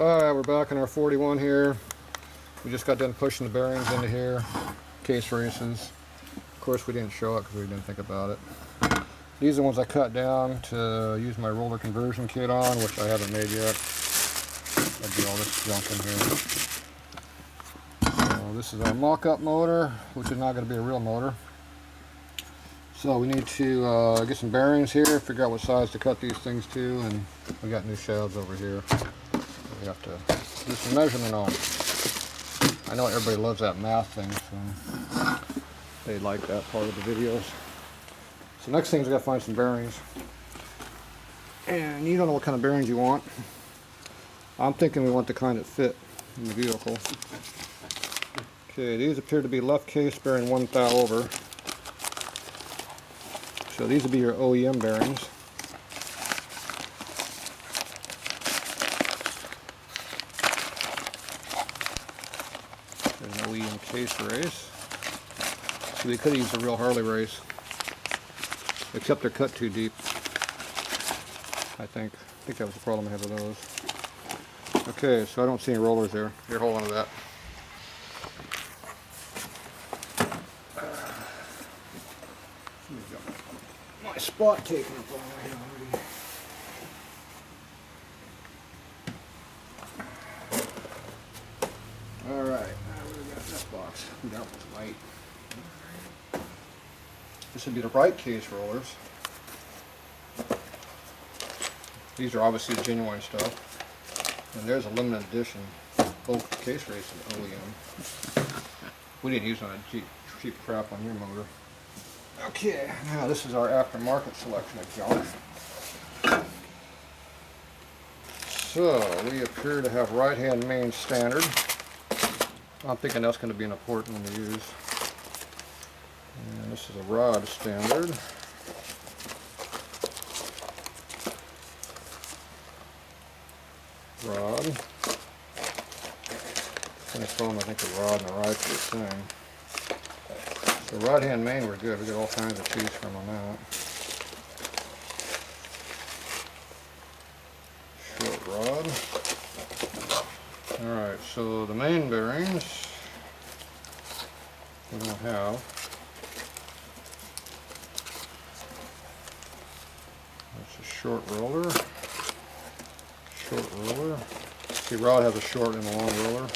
Alright, we're back in our 41 here. We just got done pushing the bearings into here. Case races. Of course we didn't show it because we didn't think about it. These are the ones I cut down to use my roller conversion kit on, which I haven't made yet. I'll do all this junk in here. So this is our mock-up motor, which is not going to be a real motor. So we need to get some bearings here, figure out what size to cut these things to, and we got new shafts over here. We have to do some measurement on. I know everybody loves that math thing, so they like that part of the videos. So next thing is we got to find some bearings. And you don't know what kind of bearings you want. I'm thinking we want the kind that fit in the vehicle. Okay, these appear to be left case bearing 1 thou over. So these would be your OEM bearings. There's an OEM case race. So we could have used a real Harley race, except they're cut too deep. I think that was the problem I had with those. Okay, so I don't see any rollers there. Here, hold on to that. My spot taken up on my head already. Alright, now we got this box. That was light. This would be the right case rollers. These are obviously the genuine stuff. And there's a limited edition bulk case race of OEM. We didn't use on a cheap crap on your motor. Okay, now this is our aftermarket selection of junk. So we appear to have right-hand main standard. I'm thinking that's going to be an important one to use. And this is a rod standard. Rod. Nice problem, I think the rod and the rod's the same. The right-hand main we're good. We got all kinds of choose from on that. Short rod. Alright, so the main bearings we don't have. That's a short roller. Short roller. See, rod has a short and a long roller.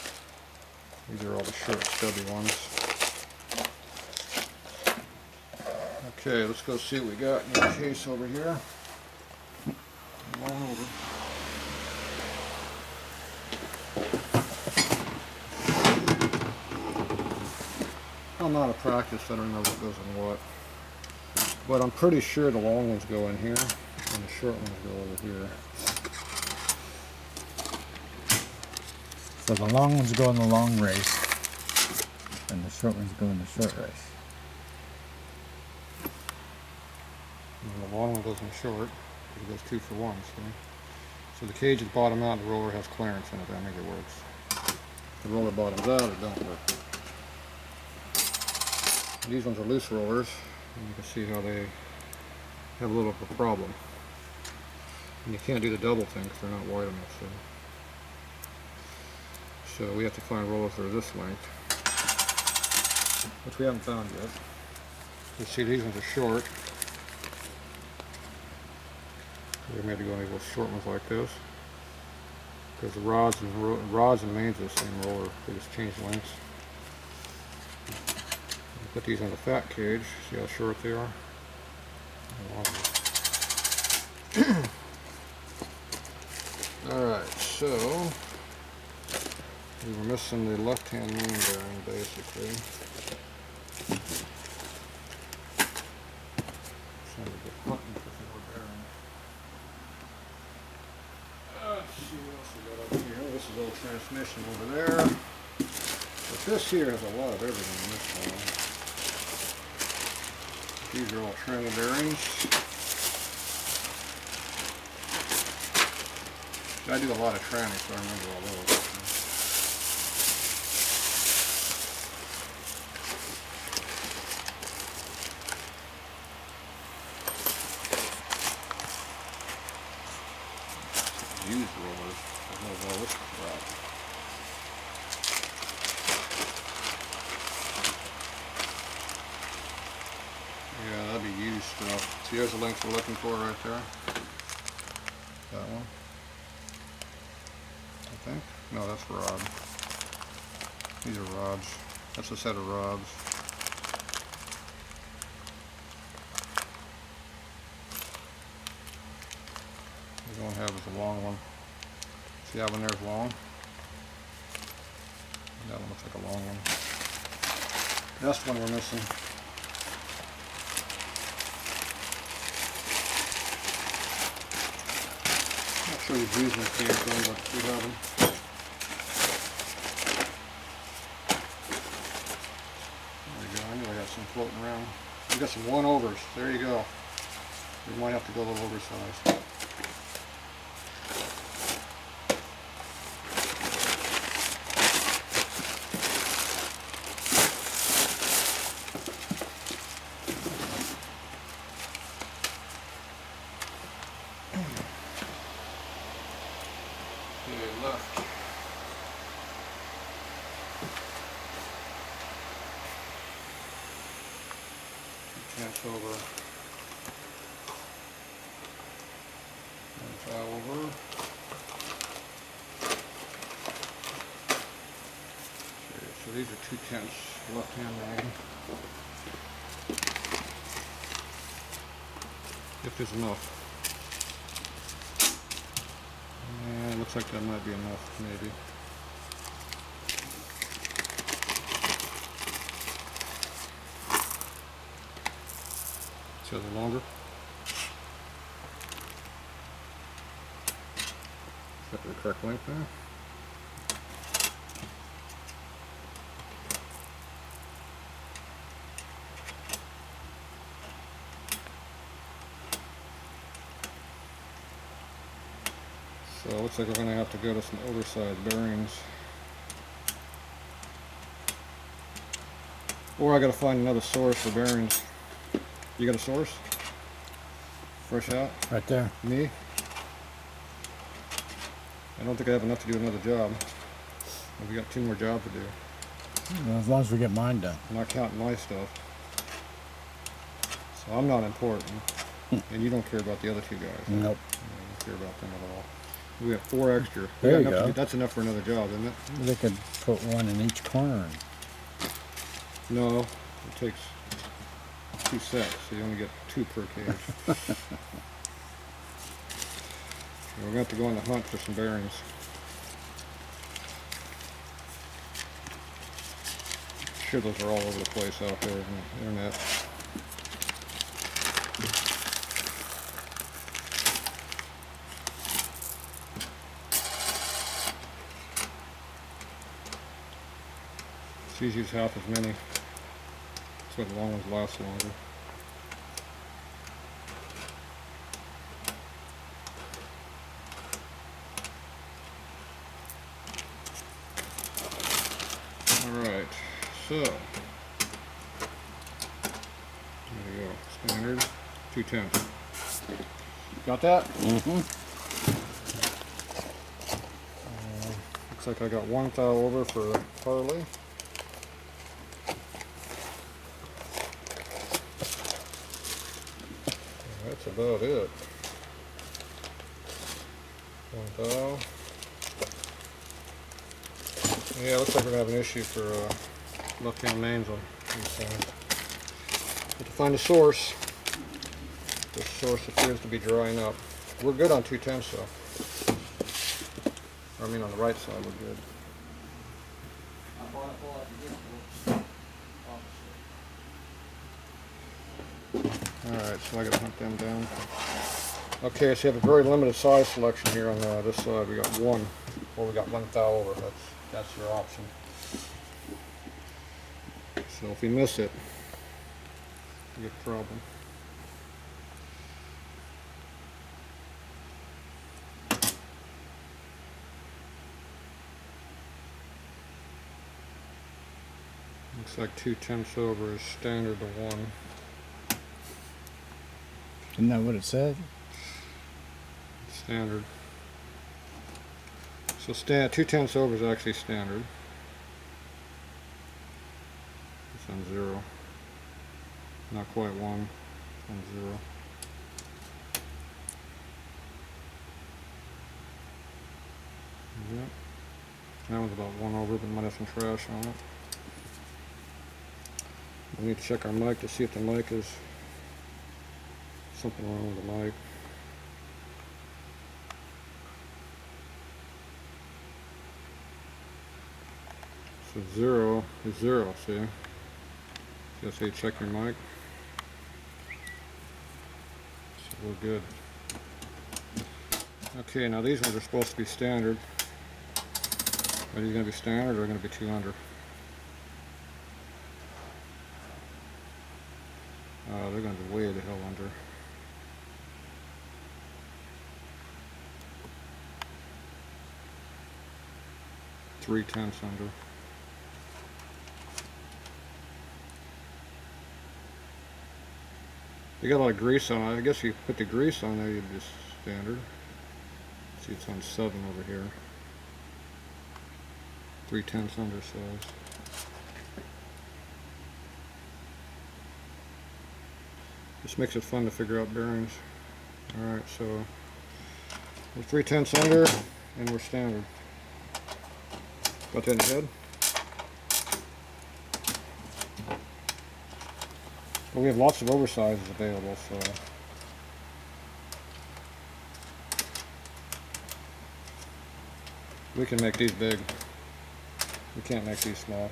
These are all the short, stubby ones. Okay, let's go see what we got in the case over here. Come on over. I'm out of practice, I don't know what goes in what. But I'm pretty sure the long ones go in here, and the short ones go over here. So the long ones go in the long race, and the short ones go in the short race. And the long one goes in short, because it goes 2 for 1, see? So the cage is bottom out, and the roller has clearance in it, that makes it works. If the roller bottoms out, it don't work. These ones are loose rollers, and you can see how they have a little of a problem. And you can't do the double thing because they're not wide enough. So we have to find rollers that are this length, which we haven't found yet. You see these ones are short. We may have to go any little short ones like this, because the rods and mains are the same roller, they just change lengths. Put these on the fat cage, see how short they are? Alright, so we were missing the left-hand main bearing basically. So we get hunting for more bearing. Let's see what else we got up here. This is old transmission over there. But this here has a lot of everything in this one. These are all tranny bearings. I do a lot of tranny, so I remember all those. Used rollers. There's no Oh, this crap. Yeah, that'd be used stuff. See, there's the length we're looking for right there. That one. I think. No, that's rod. These are rods. That's a set of rods. The one I have is a long one. See that one there's long? That one looks like a long one. That's the one we're missing. Not sure these using came from, but we have them. There we go. I knew I got some floating around. We got some 1/overs. There you go. We might have to go a little oversized. Left. Tenths over. And file over. Okay, so these are 2/10 left hand main. If there's enough. Looks like that might be enough, maybe. So they're longer. Is that the correct length there? So it looks like we're going to have to go to some oversized bearings. Or I got to find another source for bearings. You got a source? Fresh out? Right there. Me? I don't think I have enough to do another job. We got 2 more jobs to do. Well, as long as we get mine done. I'm not counting my stuff. So I'm not important. And you don't care about the other 2 guys. Nope. You don't care about them at all. We got 4 extra. There you go. That's enough for another job, isn't it? They could put one in each corner. No, it takes 2 sets, so you only get 2 per cage. We're going to have to go on the hunt for some bearings. I'm sure those are all over the place out there on the internet. These use half as many, so the long ones last longer. Alright, so there you go, standard 2/10. Got that? Mm-hmm. Looks like I got 1 thou over for Harley. That's about it. 1 thou. Yeah, looks like we're gonna have an issue for left-hand mains on these things. Have to find a source. This source appears to be drying up. We're good on 2/10 though. I mean, on the right side, we're good. Alright, so I gotta hunt them down. Okay, so you have a very limited size selection here on this side. We got 1, or we got 1 thou over. That's your option. So if we miss it, we get a problem. Looks like 2/10 over is standard to 1. Isn't that what it said? Standard. So 2/10 over is actually standard. It's on 0. Not quite 1, on 0. Yep. That one's about 1 over, but might have some trash on it. We need to check our mic to see if the mic is something wrong with the mic. So 0 is 0, see? Just say check your mic. So we're good. Okay, now these ones are supposed to be standard. Are these going to be standard or are going to be 2 under? They're going to be way the hell under. Three-tenths under. They got a lot of grease on it. I guess if you put the grease on there, you'd just standard. See, it's on 7 over here. 3/10 under size. This makes it fun to figure out bearings. Alright, so we're 3/10 under and we're standard. Got that in your head? But we have lots of oversizes available, so we can make these big. We can't make these small.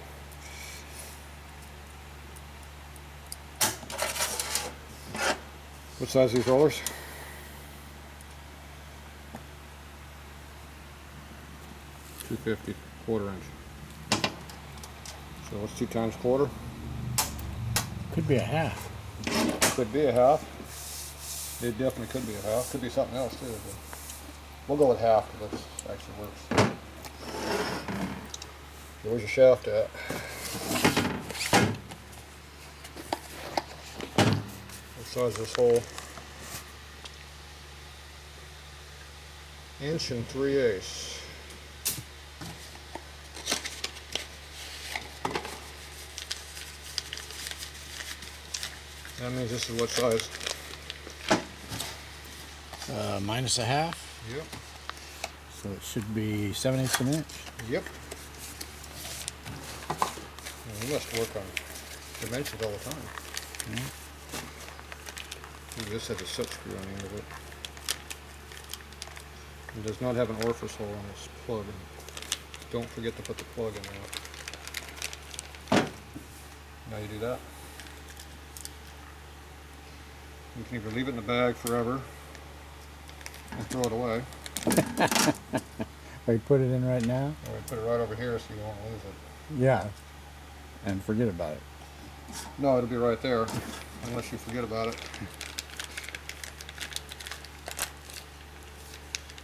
What size are these rollers? .250, quarter-inch. So what's 2 times quarter? Could be a half. Could be a half. It definitely could be a half. Could be something else too. But we'll go with half because that actually works. Where's your shaft at? What size is this hole? 1 3/8. That means this is what size? Minus a half. Yep. So it should be 7/8 of an inch. Yep. Well, we must work on dimensions all the time. Ooh, this has a soot screw on the end of it. It does not have an orifice hole on this plug. Don't forget to put the plug in there. Now you do that. You can either leave it in the bag forever and throw it away, Or you put it in right now? or you put it right over here so you won't lose it. Yeah. And forget about it. No, it'll be right there, unless you forget about it.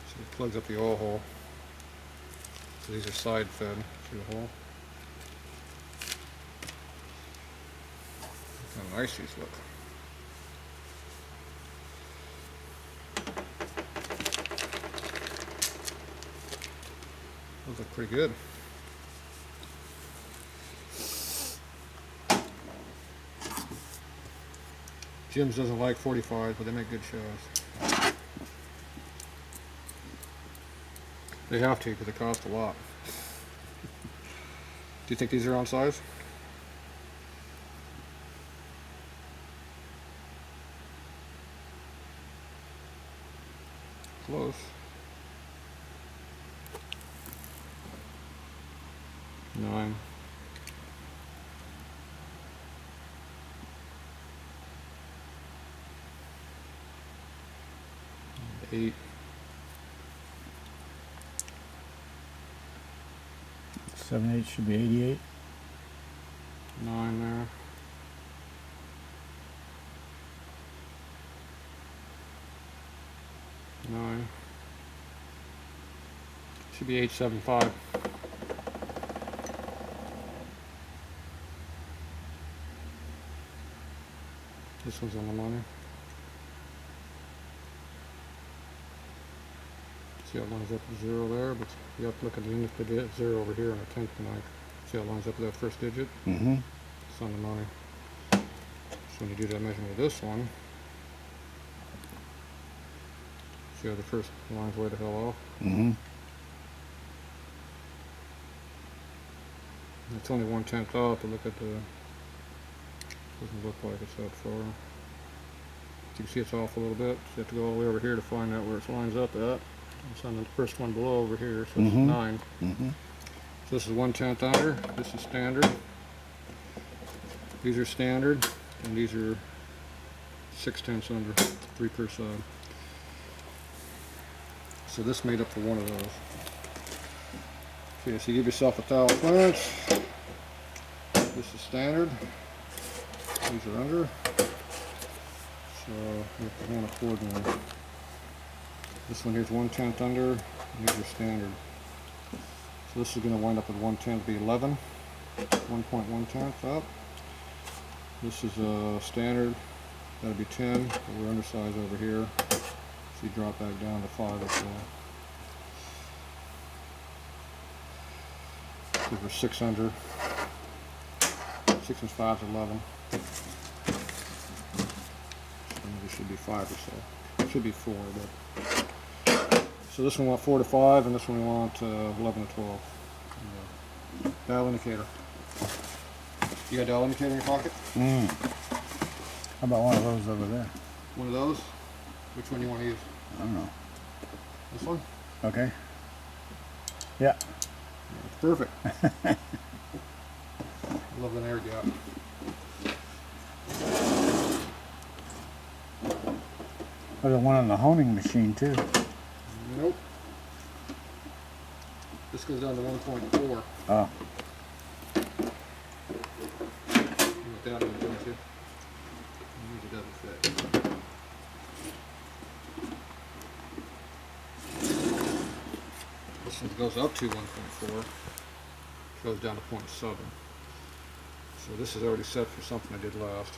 So it plugs up the oil hole. So these are side fed through the hole. Look how nice these look. Those look pretty good. Jim's doesn't like 45s, but they make good shows. They have to because they cost a lot. Do you think these are on size? Close. Nine. 8. 7/8 should be 88. 9 there. 9. Should be 875. This one's on the money. See how it lines up at 0 there, but you have to look at the index 0 over here on a 10th ninth. See how it lines up with that first digit? Mm-hmm. It's on the money. So when you do that measurement of this one, see how the first line's way the hell off? Mm-hmm. It's only 1/10 off, but look at the, doesn't look like it's that far. You can see it's off a little bit, so you have to go all the way over here to find out where it lines up at. It's on the first one below over here, so it's 9. Mm-hmm. So this is 1/10 under, this is standard. These are standard, and these are 6/10 under, 3 per side. So this made up for one of those. Okay, so you give yourself a thou clearance. This is standard. These are under. So you have to want accordingly. This one here's 1/10 under, and these are standard. So this is going to wind up at 1/10, be 11, 1.1 up. This is a standard, that'll be 10, but we're undersized over here. So you drop back down to 5 or so. Because we're 6 under. 6 and 5 is 11. So maybe it should be 5 or so. It should be 4, but. So this one we want 4 to 5, and this one we want 11 to 12. Dial indicator. You got a dial indicator in your pocket? Mm. How about one of those over there? One of those? Which one do you want to use? I don't know. This one? Okay. Yeah. It's perfect. Love an air gap. There's one on the honing machine too. Nope. This goes down to 1.4. Oh. With that one, don't you? It doesn't fit. This one goes up to 1.4. Goes down to 0.7. So this is already set for something I did last.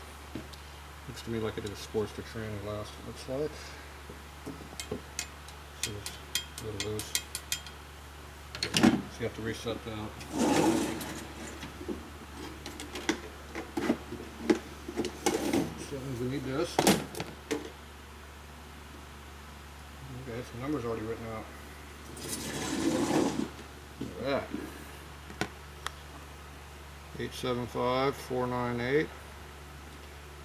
Looks to me like I did a sports to training last. It looks like. So it's a little loose. So you have to reset that. So that means we need this. Okay, some numbers already written out. Look at that. 875, 498,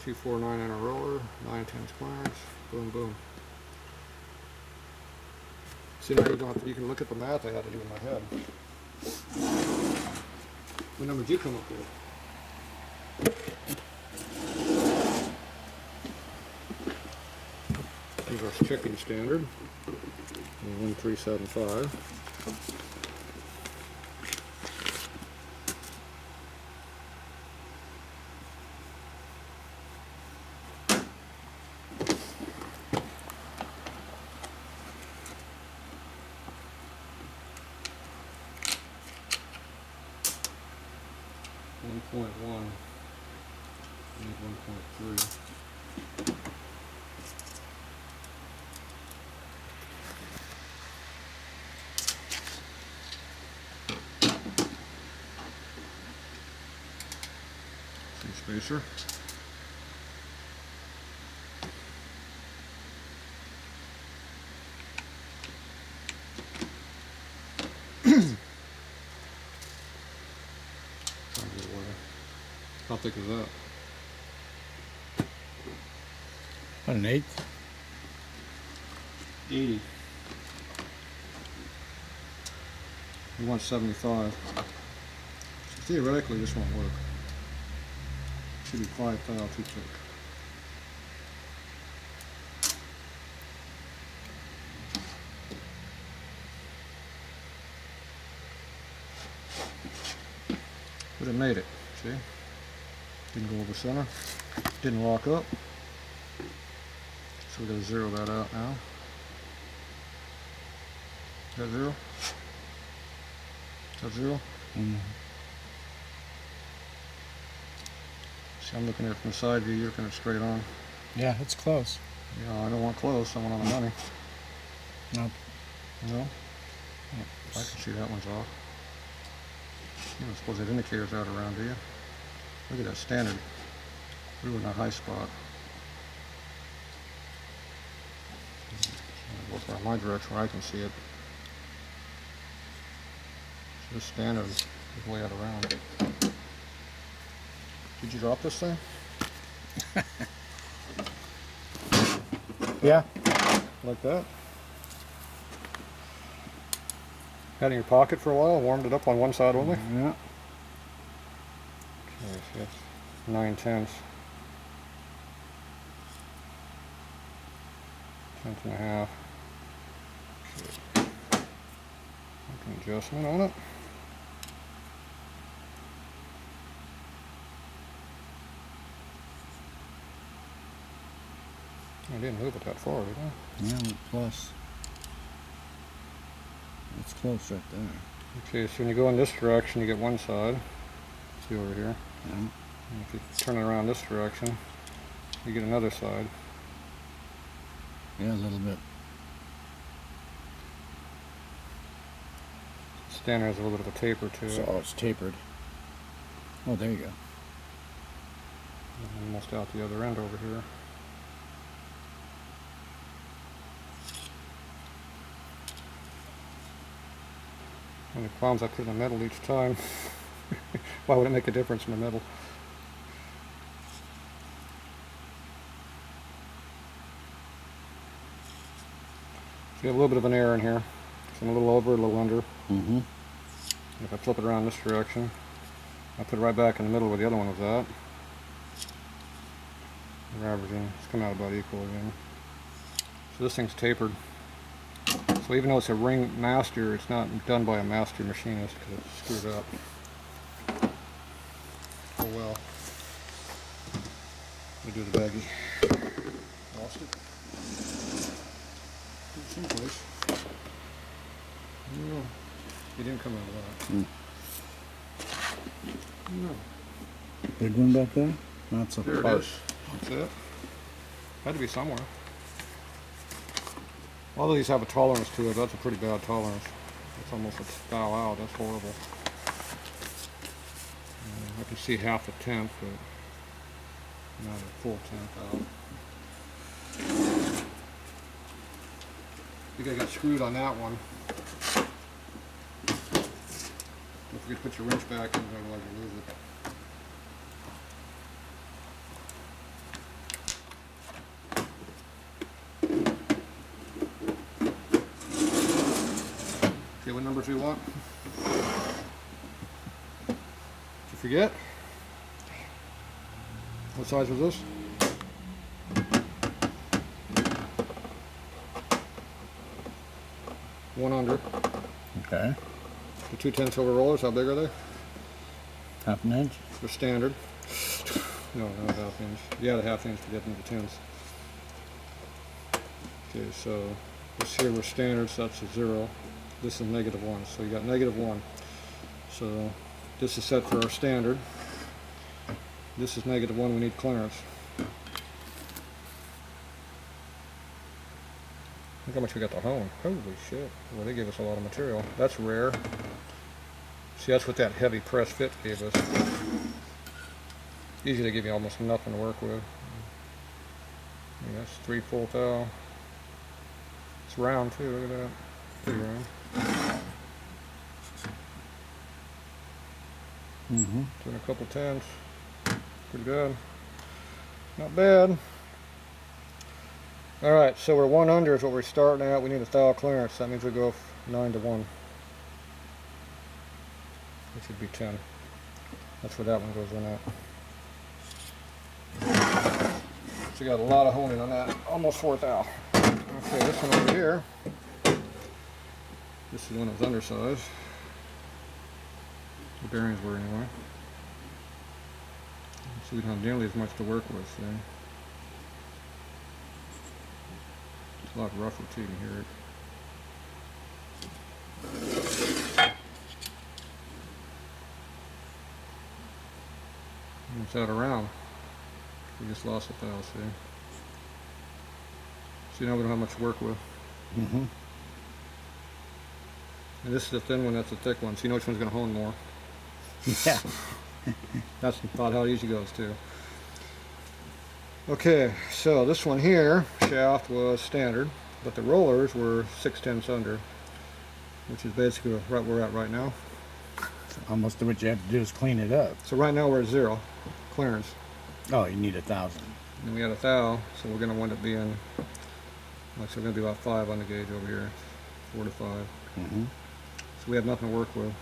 249 in a roller, 9/10 clearance, boom, boom. See, now you don't have to, you can look at the math I had to do in my head. What number did you come up with? Here's our chicken standard, 1375. .1, need 1.3. Some spacer. How thick is that? What, an 8? 80. We want 75. So theoretically, this won't work. Should be 5 thou too thick. But it made it. See? Didn't go over center. Didn't lock up. So we're going to zero that out now. Is that 0? Is that 0? Mm. See, I'm looking at it from the side view, you're looking at it straight on. Yeah, it's close. Yeah, I don't want close, I want on the money. Nope. No? I can see that one's off. You don't suppose there's indicators out around, do you? Look at that standard. We're in a high spot. Both are in my direction where I can see it. So this standard is way out around. Did you drop this thing? Yeah. Like that? Had it in your pocket for a while, warmed it up on one side only? Yeah. Okay, so that's 9/10. 10.5. Okay. Make an adjustment on it. I didn't move it that far, did I? Yeah, plus. It's close right there. Okay, so when you go in this direction, you get one side. See over here. Yeah. And if you turn it around this direction, you get another side. Yeah, a little bit. Standard has a little bit of a taper to it. So it's tapered. Oh, there you go. Almost out the other end over here. Only problems I put in the middle each time. Why would it make a difference in the middle? So you have a little bit of an error in here. So I'm a little over, a little under. Mm-hmm. If I flip it around this direction, I put it right back in the middle where the other one was at. We're averaging, it's coming out about equal again. So this thing's tapered. So even though it's a ring master, it's not done by a master machinist because it's screwed up. Oh well. Let me do the baggie. Lost it. Someplace. No. It didn't come out of that. No. Big one back there? Not so There far. it is. That's it. Had to be somewhere. All of these have a tolerance to it. That's a pretty bad tolerance. It's almost a foul out. That's horrible. I can see half a tenth, but not a full tenth out. I think I got screwed on that one. Don't forget to put your wrench back in, otherwise you lose it. Okay, what numbers do you want? Did you forget? What size was this? One under. Okay. The 2/10 over rollers, how big are they? Half an inch? They're standard. No, not a half inch. Yeah, the half inch to get into tenths. Okay, so this here was standard, so that's a 0. This is -1, so you got -1. So this is set for our standard. This is -1, we need clearance. Look how much we got to hone. Holy shit. Well, they gave us a lot of material. That's rare. See, that's what that heavy press fit gave us. Usually they give you almost nothing to work with. Yeah, that's 3 full thou. It's round too, look at that. Pretty round. Mm-hmm. Doing a couple tenths. Pretty good. Not bad. Alright, so we're 1 under is what we're starting at. We need a thou clearance. That means we go 9-1. It should be 10. That's where that one goes in at. So you got a lot of honing on that. Almost 4 thou. Okay, this one over here. This is one that was undersized. The bearings were anyway. So we don't have nearly as much to work with, see? It's a lot rougher too, you can hear it. And it's out around. We just lost a thou, see? So now we don't have much to work with. Mm-hmm. And this is the thin one, that's the thick one, so you know which one's going to hone more. Yeah. That's about how it usually goes too. Okay, so this one here, shaft was standard, but the rollers were 6/10 under, which is basically right where we're at right now. Almost what you have to do is clean it up. So right now we're at 0 clearance. Oh, you need 1,000. And we got 1,000, so we're going to wind up being, like, so we're going to be about 5 on the gauge over here, 4 to 5. Mm-hmm. So we have nothing to work with.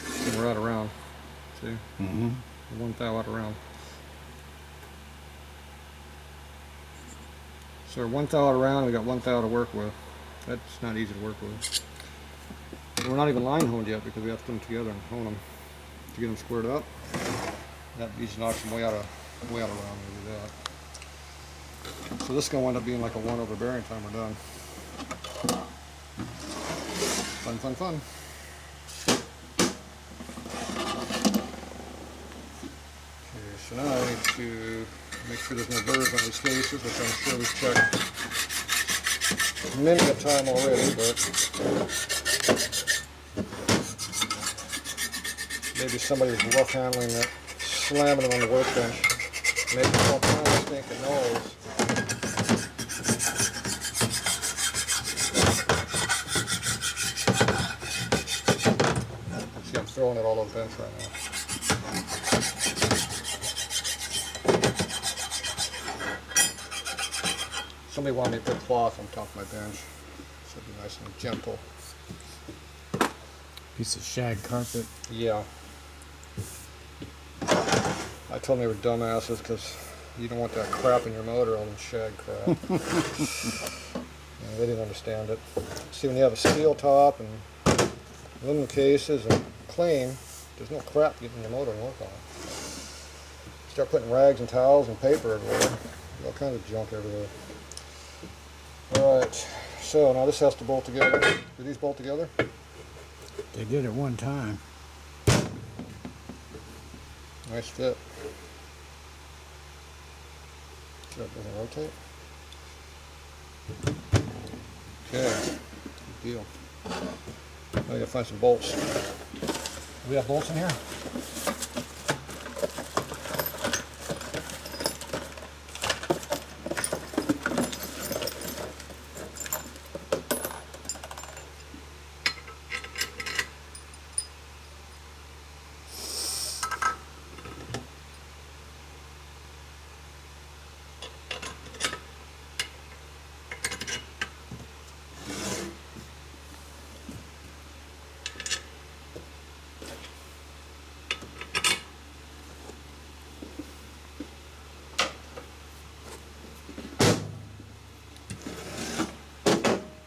And we're out around. See? Mm-hmm. 1 thou out around. So we're 1 thou out around, we got 1 thou to work with. That's not easy to work with. And we're not even line honed yet because we have to put them together and hone them to get them squared up. That usually knocks them way out around when we do that. So this is going to wind up being like a 1 over bearing time we're done. Fun, fun, fun. Okay, so now I need to make sure there's no burrs on these cases, which I'm sure we've checked many a time already, but maybe somebody was rough handling it, slamming them on the workbench, making all kinds of stinking noise. See, I'm throwing it all over the bench right now. Somebody wanted me to put cloth on top of my bench, so it'd be nice and gentle. Piece of shag carpet. Yeah. I told them they were dumbasses because you don't want that crap in your motor, all them shag crap. Yeah, they didn't understand it. See, when you have a steel top and aluminum cases and clean, there's no crap getting in your motor and work on it. Start putting rags and towels and paper everywhere. All kinds of junk everywhere. Alright, so now this has to bolt together. Do these bolt together? They did it one time. Nice fit. See that doesn't rotate? Okay, good deal. Now I gotta find some bolts. Do we have bolts in here?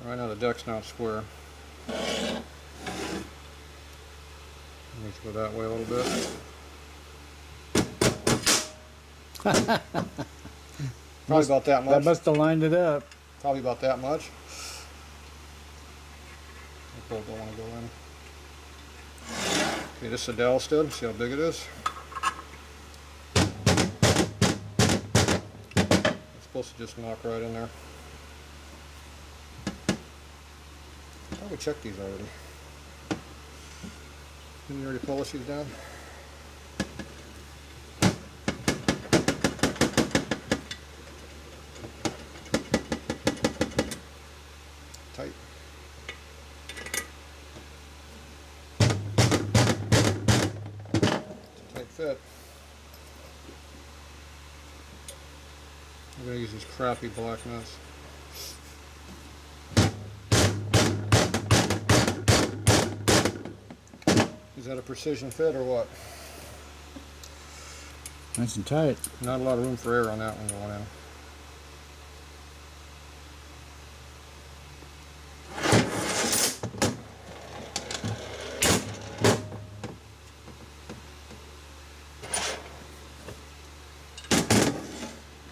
Right now the deck's not square. I need to go that way a little bit. Probably about that much. That must have lined it up. Probably about that much. That bolt don't want to go in. Okay, this is a dowel stud. See how big it is? It's supposed to just knock right in there. I thought we checked these already. Didn't you already polish these down? Tight. It's a tight fit. I'm going to use these crappy black nuts. Is that a precision fit or what? Nice and tight. Not a lot of room for air on that one going in.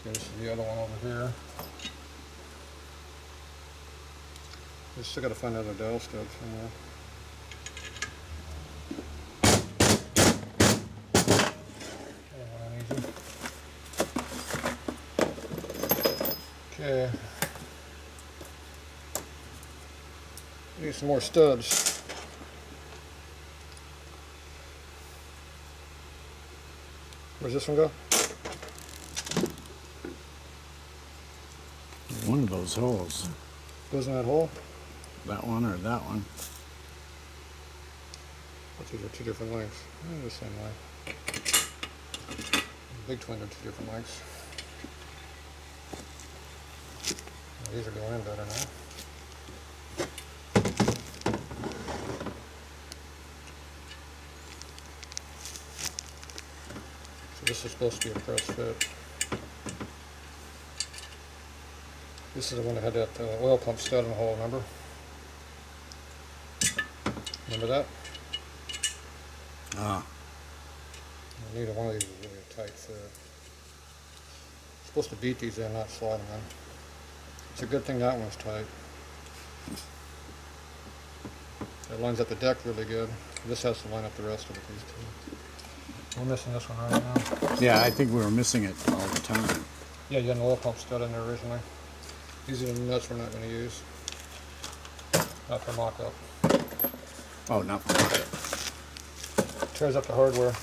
Okay, this is the other one over here. We still got to find another dowel stud somewhere. Okay. some more studs. Where's this one go? One of those holes. Goes in that hole? That one or that one? But these are two different lengths. They're the same length. Big twin are two different lengths. Well, these are going in better now. So this is supposed to be a press fit. This is the one that had that oil pump stud in the hole, remember? Remember that? Ah. Neither one of these is really a tight fit. Supposed to beat these in, not slide them in. It's a good thing that one's tight. It lines up the deck really good. This has to line up the rest of it, these two. We're missing this one right now. Yeah, I think we were missing it all the time. Yeah, you had an oil pump stud in there originally. These are the nuts we're not going to use. Not for mock-up. Oh, not for that. Tears up the hardware.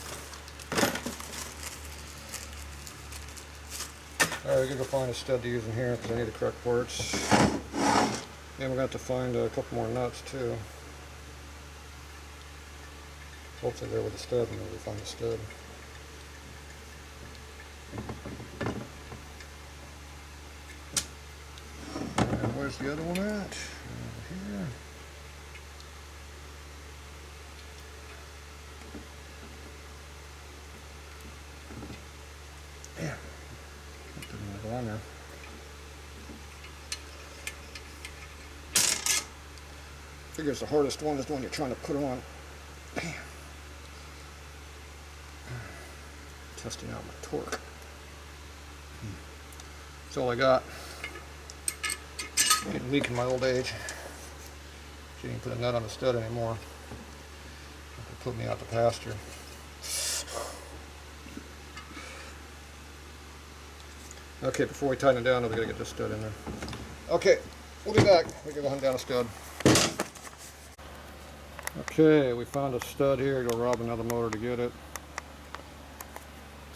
Alright, we gotta go find a stud to use in here because I need the correct parts. And we're going to have to find a couple more nuts too. Hopefully they're with the stud and we'll find the stud. And where's the other one at? Over here. Yeah. Didn't go on there. Figures the hardest one is the one you're trying to put on. Bam. Testing out my torque. That's all I got. Getting weak in my old age. Can't even put a nut on the stud anymore. That could put me out to pasture. Okay, before we tighten it down, we gotta get this stud in there. Okay, we'll be back. We're gonna hunt down a stud. Okay, we found a stud here. Go rob another motor to get it.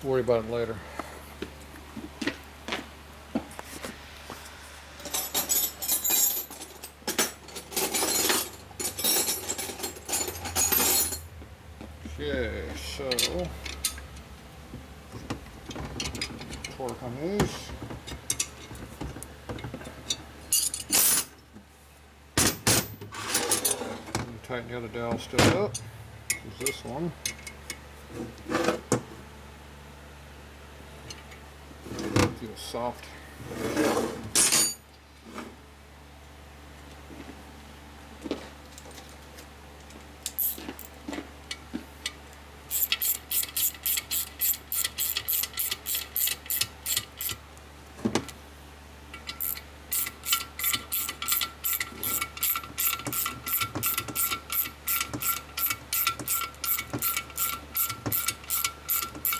We'll worry about it later. Okay, so torque on these. And tighten the other dowel stud up. Use this one. Feels soft.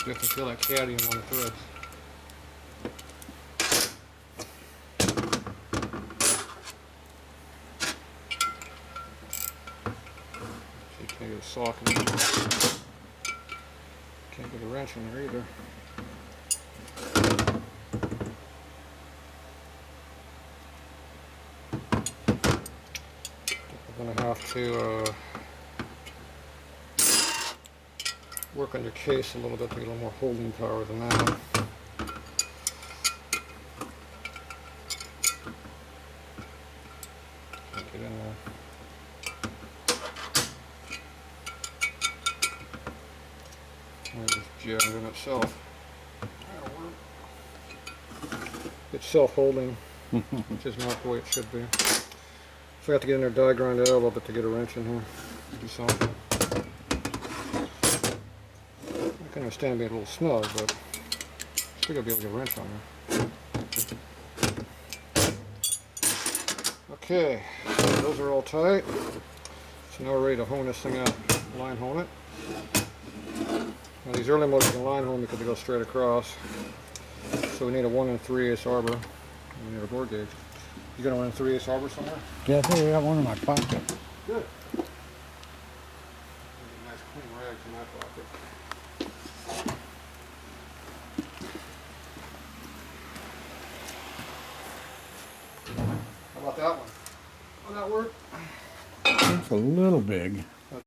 Definitely feel like caddying on the threads. You can't get a socket in there. Can't get a wrench in there either. We're going to have to work on your case a little bit to get a little more holding power than that. Can't get in there. It just jammed in itself. That'll work. It's self-holding, which is not the way it should be. So I have to get in there, die grind it out a little bit to get a wrench in here. Do something. I can understand being a little snug, but still gotta be able to get a wrench on there. Okay, so those are all tight. So now we're ready to hone this thing out, line hone it. Now these early motors can line hone because they go straight across. So we need a 1 3/8 arbor. We need a bore gauge. You got a 1 3/8 arbor somewhere? Yeah, I think I got one in my pocket. Good. Nice clean rags in my pocket. How about that one? Will that work? It's a little big.